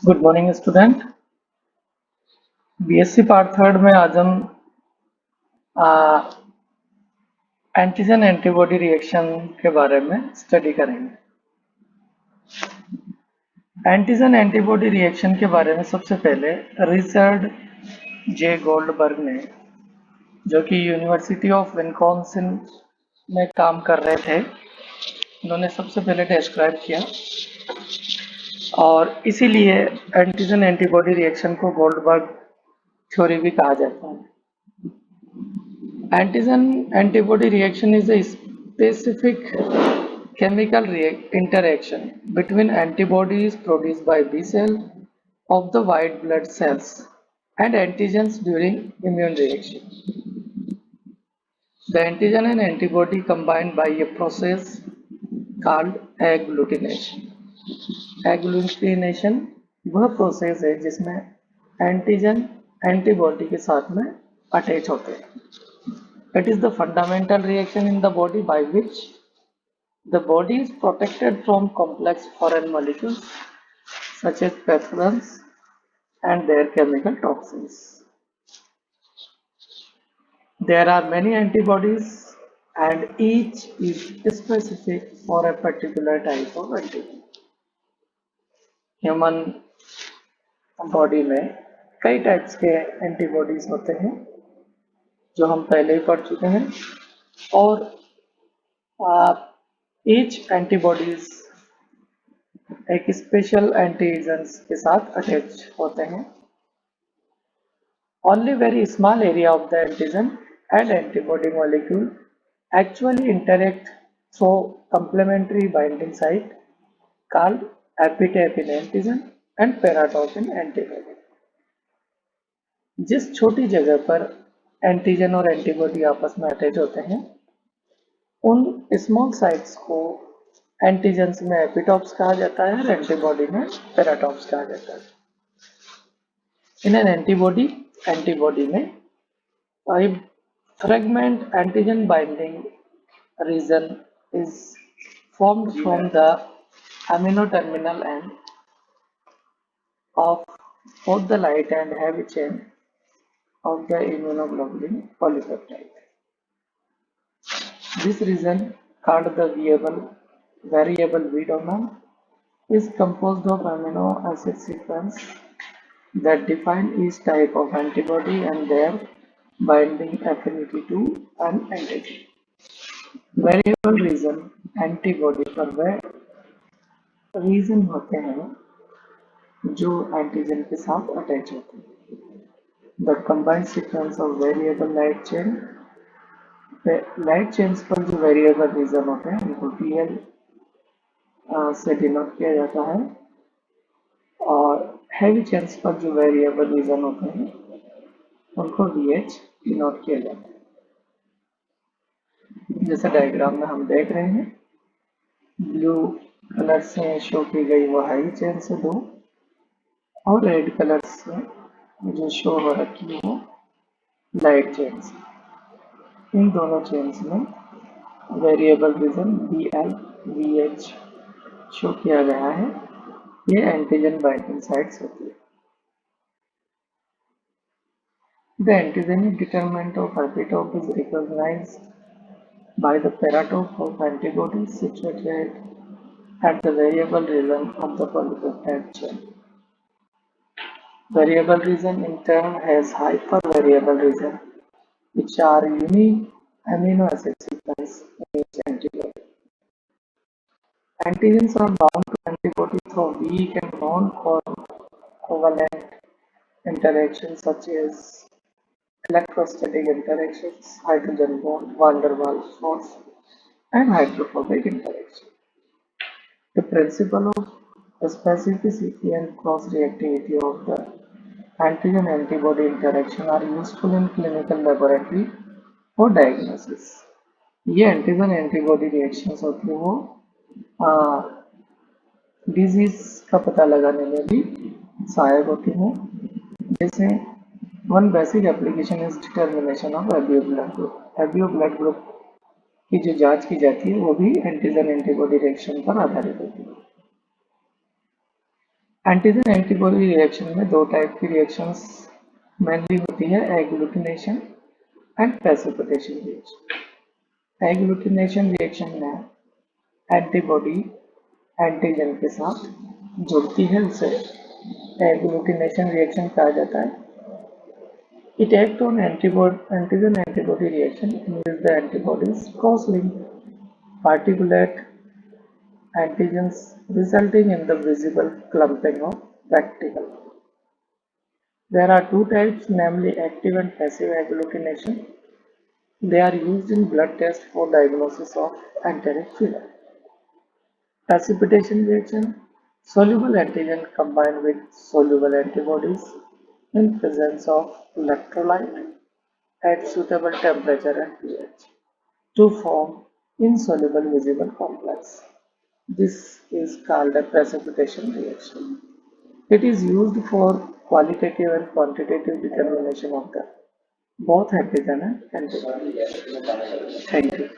Good morning student. BSc part third में आज हम एंटीजन एंटीबॉडी रिएक्शन के बारे में स्टडी करेंगे। एंटीजन एंटीबॉडी रिएक्शन के बारे में सबसे पहले रिचर्ड जे गोल्डबर्ग ने, जो कि यूनिवर्सिटी ऑफ विस्कॉन्सिन में काम कर रहे थे, उन्होंने सबसे पहले डिस्क्राइब किया और इसीलिए एंटीजन एंटीबॉडी रिएक्शन को गोल्डबर्ग थ्योरी भी कहा जाता है। Antigen antibody reaction is a specific chemical interaction between antibodies produced by B cell of the white blood cells and antigens during immune reaction. The antigen and antibody combine by a process called agglutination. Agglutination वह process है जिसमें antigen antibody के साथ में attach होते हैं। It is the fundamental reaction in the body by which the body is protected from complex foreign molecules such as pathogens and their chemical toxins. There are many antibodies and each is specific for a particular type of antigen. Human body में कई types के antibodies होते हैं जो हम पहले ही पढ़ चुके हैं और each antibodies एक स्पेशल एंटीजन्स के साथ अटैच होते हैं। Only very small area of the antigen and antibody molecule actually interact through complementary binding site called epitopin antigen and paratopin antibody. जिस छोटी जगह पर एंटीजन और एंटीबॉडी आपस में अटैच होते हैं उन स्मॉल साइट्स को एंटीजेंस में एपिटॉप्स कहा जाता है और एंटीबॉडी में पैराटॉप्स कहा जाता है। इन एन एंटीबॉडी में fragment antigen binding region is formed from the amino terminal end of both the light and heavy chain of the immunoglobulin polypeptide. This region, called the variable V domain, is composed of amino acid sequence that define each type of antibody and their binding affinity to an antigen. Variable region antibody पर वह region होते हैं जो antigen के साथ attach होते हैं। The combined sequence of variable light chain पर जो वेरिएबल रीजन होते हैं उनको TL से डिनोट किया जाता है और हेवी चेन्स पर जो वेरिएबल रीजन होते हैं उनको VH डिनोट किया जाता है। जैसे डायग्राम में हम देख रहे हैं, ब्लू कलर से शो की गई वो हेवी चेन से 2 और रेड कलर से जो शो हो रखी है वो लाइट चेन्स। इन दोनों चेन्स में variable region BL VH show किया गया है। ये एंटीजन बाइंडिंग साइट्स होती है। The antigenic determinant of epitope is recognized by the paratope of antibodies situated at the variable region of the polypeptide chain. Variable region in turn has hypervariable region, which are unique amino acid sequence in each antibody. Antigens are bound to antibody through weak and non-covalent interactions such as electrostatic interactions, hydrogen bond, van der Waals force, and hydrophobic interaction. The principle of specificity and cross-reactivity of the antigen-antibody interaction are useful in clinical laboratory for diagnosis. ये antigen antibody reactions होती है वो disease का पता लगाने में भी सहायक होती हैं। जैसे One basic application is determination of ABO blood group. ABO blood group की जो जांच की जाती है वो भी एंटीजन एंटीबॉडी रिएक्शन पर आधारित होती है। एंटीजन एंटीबॉडी रिएक्शन में दो टाइप की रिएक्शंस मेनली होती है, agglutination and precipitation reaction. Agglutination reaction में एंटीबॉडी एंटीजन के साथ जुड़ती है, उसे एग्लूटिनेशन रिएक्शन कहा जाता है। It acts on antigen-antibody reaction in which the antibodies cross-link particulate antigens resulting in the visible clumping of reticle. There are two types, namely active and passive agglutination. They are used in blood tests for diagnosis of enteric fever. Precipitation reaction: soluble antigen combined with soluble antibodies in presence of electrolyte at suitable temperature and pH to form insoluble visible complex. This is called a precipitation reaction. It is used for qualitative and quantitative determination of the both antigen and antibody. Thank you.